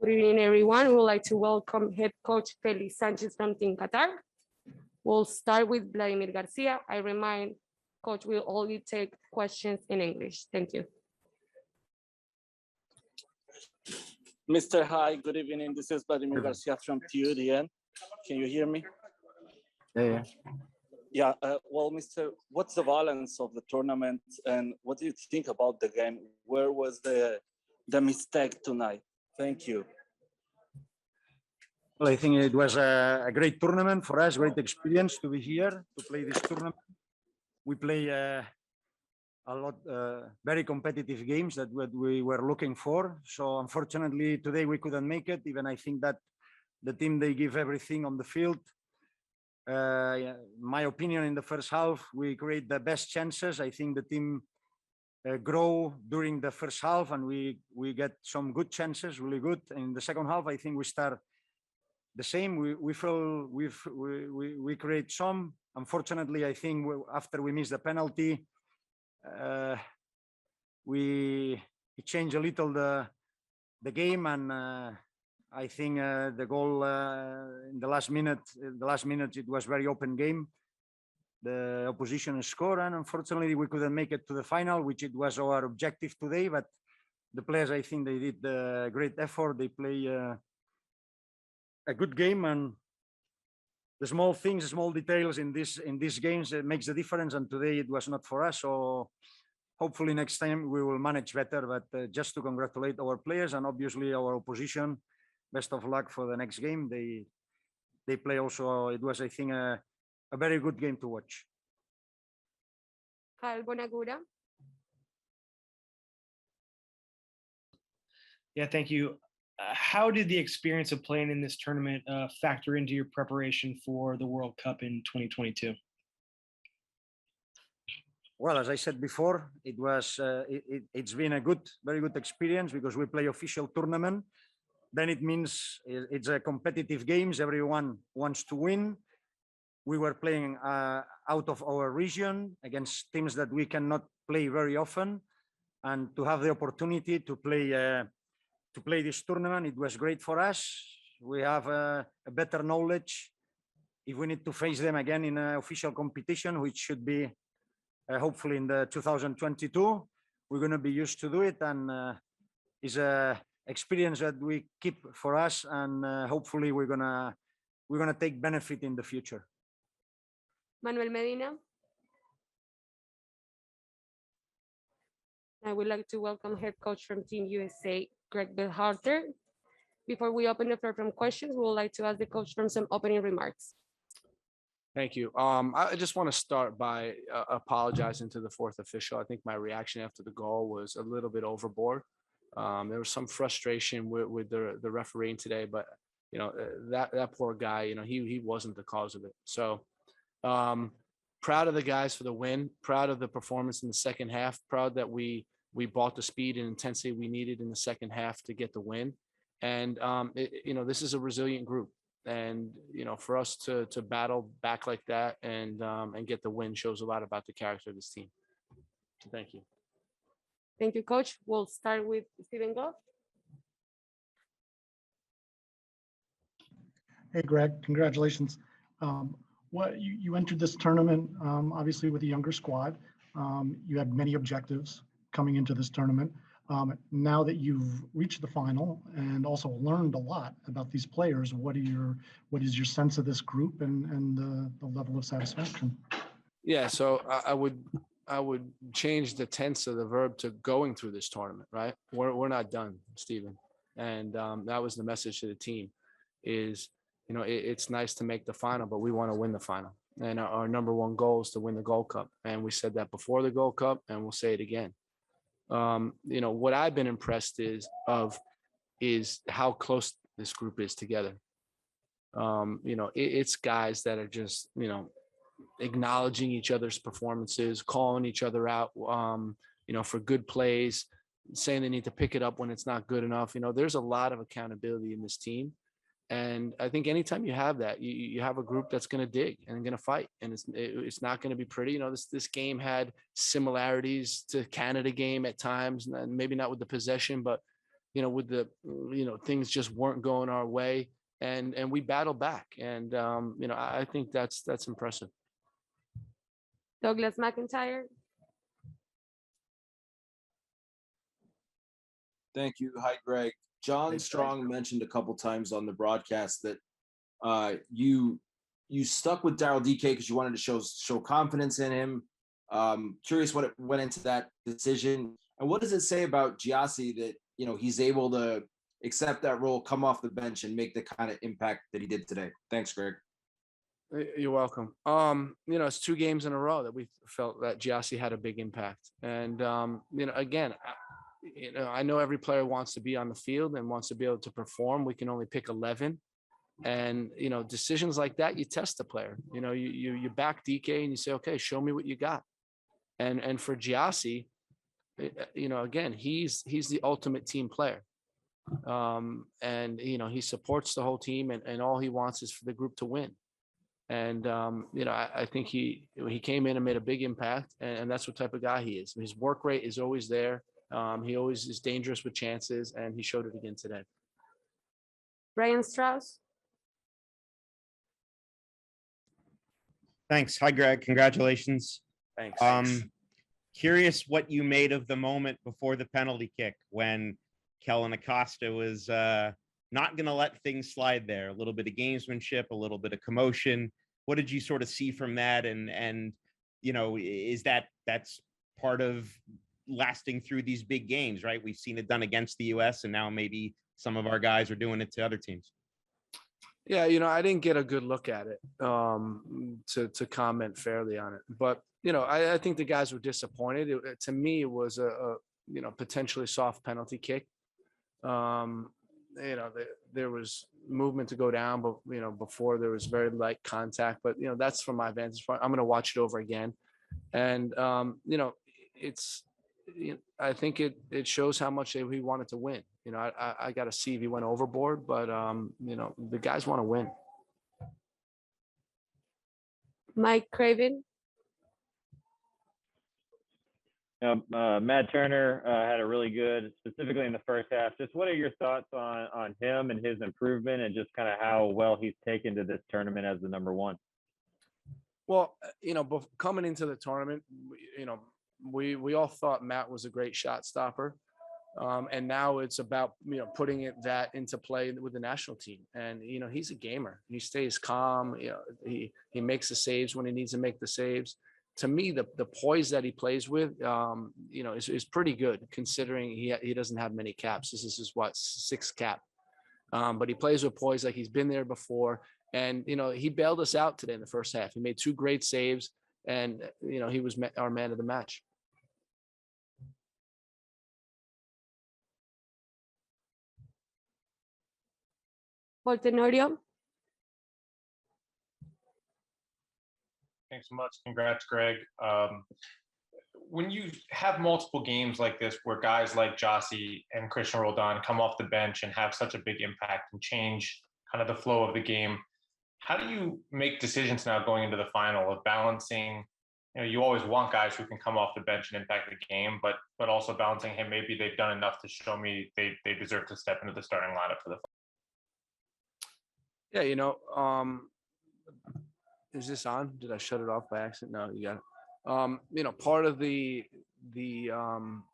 Good evening, everyone. We would like to welcome head coach Felix Sanchez from Team Qatar. We'll start with Vladimir Garcia. I remind coach will only take questions in English. Thank you. Mr. Hi, good evening. This is Vladimir Garcia from TUDN. Can you hear me? Yeah. Yeah, well, Mr., what's the balance of the tournament and what do you think about the game? Where was the mistake tonight? Thank you. Well, I think it was a great tournament for us, great experience to be here, to play this tournament. We play a lot, very competitive games that what we were looking for. So unfortunately, today we couldn't make it. Even I think that the team, they give everything on the field. My opinion, in the first half, we create the best chances. I think the team grow during the first half and we get some good chances, really good. In the second half, I think we start the same. We create some. Unfortunately, I think after we miss the penalty, it changed a little the game, and I think the goal in the last minute, it was very open game. The opposition scored, and unfortunately we couldn't make it to the final, which it was our objective today. But the players, I think they did a great effort. They play a good game, and the small things, small details in these games, it makes the difference. And today it was not for us. So hopefully next time we will manage better. But just to congratulate our players and obviously our opposition. Best of luck for the next game. They play also. It was, I think, a very good game to watch. Kyle Bonagura. Yeah, thank you. How did the experience of playing in this tournament factor into your preparation for the World Cup in 2022? Well, as I said before, it was it's been a very good experience because we play official tournament. Then it means it's a competitive games. Everyone wants to win. We were playing out of our region against teams that we cannot play very often, and to have the opportunity to play this tournament, it was great for us. We have a better knowledge if we need to face them again in an official competition, which should be hopefully in the 2022. We're going to be used to do it, and is a experience that we keep for us, and hopefully we're gonna take benefit in the future. Manuel Medina. I would like to welcome head coach from Team USA, Greg Bellharter. Before we open the floor from questions, we would like to ask the coach from some opening remarks. Thank you. I just want to start by apologizing to the fourth official. I think my reaction after the goal was a little bit overboard. There was some frustration with the refereeing today, but you know, that poor guy, you know, he wasn't the cause of it. So proud of the guys for the win, proud of the performance in the second half, proud that we brought the speed and intensity we needed in the second half to get the win. And you know, this is a resilient group, and you know, for us to battle back like that and get the win shows a lot about the character of this team. So thank you. Thank you, coach. We'll start with Stephen Goff. Hey, Greg, congratulations. You entered this tournament, obviously with a younger squad. You had many objectives coming into this tournament. Now that you've reached the final and also learned a lot about these players, what is your sense of this group and the level of satisfaction? Yeah, so I would change the tense of the verb to going through this tournament, right? We're not done, Stephen. And that was the message to the team is, you know, it's nice to make the final, but we want to win the final. And our number one goal is to win the Gold Cup. And we said that before the Gold Cup, and we'll say it again. You know, what I've been impressed is how close this group is together. You know, it's guys that are just, you know, acknowledging each other's performances, calling each other out, you know, for good plays, saying they need to pick it up when it's not good enough. You know, there's a lot of accountability in this team. And I think anytime you have that, you have a group that's going to dig and going to fight, and it's not going to be pretty. You know, this game had similarities to Canada game at times, and maybe not with the possession, but with the, things just weren't going our way, and we battled back. And, I think that's impressive. Douglas McIntyre. Thank you. Hi, Greg. John Strong mentioned a couple times on the broadcast that you stuck with Daryl DK because you wanted to show confidence in him. Curious what went into that decision, and what does it say about Giassi that he's able to accept that role, come off the bench, and make the kind of impact that he did today? Thanks, Greg. You're welcome. It's 2 games in a row that we felt that Giassi had a big impact, and again, I know every player wants to be on the field and wants to be able to perform. We can only pick 11. And, decisions like that, you test the player. You back DK and you say, okay, show me what you got. And for Giassi, again, he's the ultimate team player. And, he supports the whole team, and all he wants is for the group to win. And, I think he came in and made a big impact, and that's what type of guy he is. His work rate is always there. He always is dangerous with chances, and he showed it again today. Brian Strauss. Thanks. Hi, Greg. Congratulations. Thanks. Curious what you made of the moment before the penalty kick when Kellen Acosta was not going to let things slide there. A little bit of gamesmanship, a little bit of commotion. What did you sort of see from that? And is that's part of lasting through these big games, right? We've seen it done against the US, and now maybe some of our guys are doing it to other teams. Yeah, I didn't get a good look at it to comment fairly on it. But, I think the guys were disappointed. To me, it was a potentially soft penalty kick. There was movement to go down, but, before there was very light contact. But, that's from my vantage point. I'm going to watch it over again. And, I think it shows how much he wanted to win. I got to see if he went overboard, but the guys want to win. Mike Craven. Matt Turner had a really good, specifically in the first half. Just what are your thoughts on him and his improvement, and just kind of how well he's taken to this tournament as the number 1? Well, coming into the tournament, we all thought Matt was a great shot stopper. And now it's about, putting that into play with the national team. And, he's a gamer. He stays calm. He makes the saves when he needs to make the saves. To me, the poise that he plays with, is pretty good, considering he doesn't have many caps. This is his, 6th cap. But he plays with poise like he's been there before. And, he bailed us out today in the first half. He made 2 great saves, and, he was our man of the match. Paul Tenorio. Thanks so much. Congrats, Greg. When you have multiple games like this, where guys like Giassi and Christian Roldan come off the bench and have such a big impact and change kind of the flow of the game, how do you make decisions now going into the final of balancing? You always want guys who can come off the bench and impact the game, but also balancing, hey, maybe they've done enough to show me they deserve to step into the starting lineup for the final. Yeah, is this on? Did I shut it off by accident? No, you got it. Part of the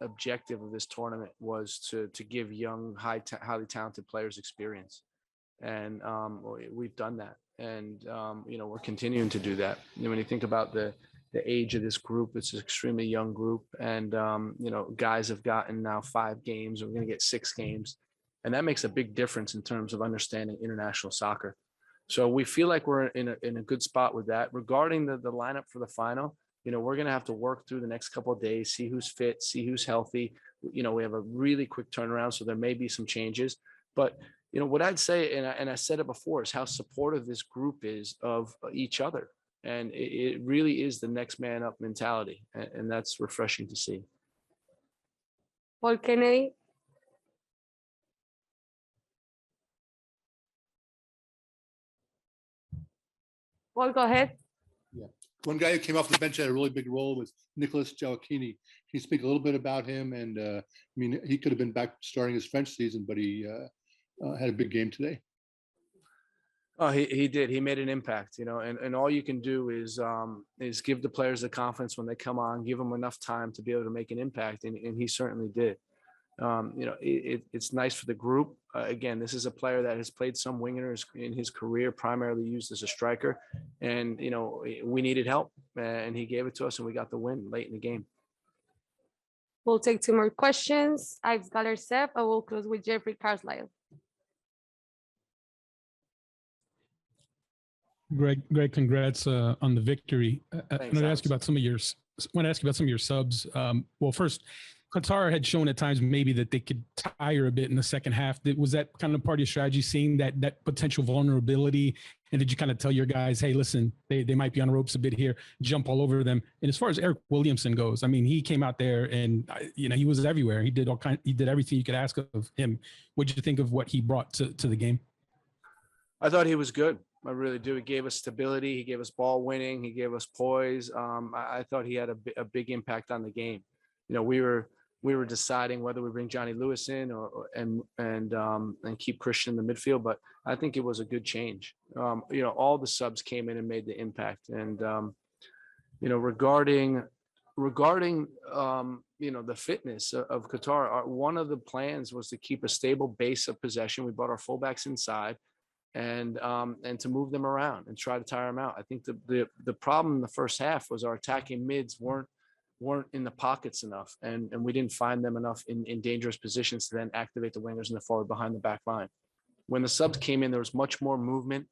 objective of this tournament was to give young, highly talented players experience, and we've done that, and we're continuing to do that. When you think about the age of this group, it's an extremely young group, and guys have gotten now 5 games. We're going to get 6 games. And that makes a big difference in terms of understanding international soccer. So we feel like we're in a good spot with that. Regarding the lineup for the final, we're going to have to work through the next couple of days, see who's fit, see who's healthy. We have a really quick turnaround, so there may be some changes. But, what I'd say, and I said it before, is how supportive this group is of each other. And it really is the next man up mentality. And that's refreshing to see. Paul Kennedy. Paul, go ahead. Yeah. One guy who came off the bench had a really big role was Nicholas Giallochini. Can you speak a little bit about him? And I mean, he could have been back starting his French season, but he had a big game today. Oh, he did. He made an impact, you know, and all you can do is give the players the confidence when they come on, give them enough time to be able to make an impact. And he certainly did. You know, it's nice for the group. Again, this is a player that has played some wingers in his career, primarily used as a striker. And, you know, we needed help and he gave it to us and we got the win late in the game. We'll take 2 more questions. I've got Seth. I will close with Jeffrey Carlisle. Greg, congrats on the victory. I Thanks, wanted to Alex. ask you about some of your subs. Well, first, Qatar had shown at times maybe that they could tire a bit in the second half. Was that kind of part of your strategy, seeing that potential vulnerability? And did you kind of tell your guys, hey, listen, they might be on the ropes a bit here, jump all over them? And as far as Eric Williamson goes, I mean, he came out there and, you know, he was everywhere. He did everything you could ask of him. What did you think of what he brought to the game? I thought he was good. I really do. He gave us stability. He gave us ball winning. He gave us poise. I thought he had a big impact on the game. You know, we were deciding whether we bring Johnny Lewis in and keep Christian in the midfield, but I think it was a good change. You know, all the subs came in and made the impact. And you know, regarding you know, the fitness of Qatar, one of the plans was to keep a stable base of possession. We brought our fullbacks inside and to move them around and try to tire them out. I think the problem in the first half was our attacking mids weren't in the pockets enough, and we didn't find them enough in dangerous positions to then activate the wingers in the forward behind the back line. When the subs came in, there was much more movement,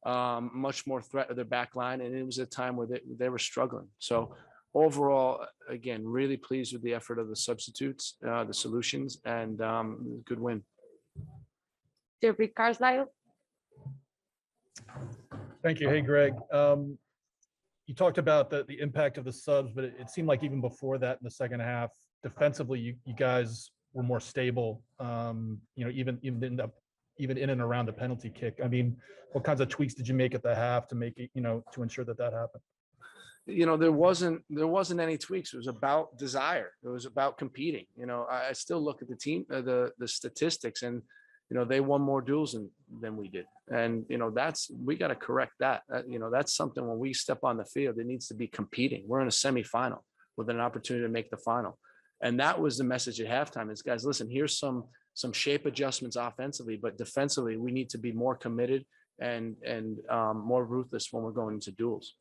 much more threat of their back line, and it was a time where they were struggling. So overall, again, really pleased with the effort of the substitutes, the solutions, and good win. Jeffrey Carlisle. Thank you. Hey, Greg. You talked about the impact of the subs, but it seemed like even before that in the second half, defensively, you guys were more stable. You know, even in and around the penalty kick. I mean, what kinds of tweaks did you make at the half to make it, you know, to ensure that happened? You know, there wasn't any tweaks. It was about desire. It was about competing. You know, I still look at the team, the statistics, and you know, they won more duels than we did. And, you know, we got to correct that. You know, that's something when we step on the field, it needs to be competing. We're in a semifinal with an opportunity to make the final. And that was the message at halftime is, guys, listen, here's some shape adjustments offensively, but defensively, we need to be more committed and more ruthless when we're going into duels.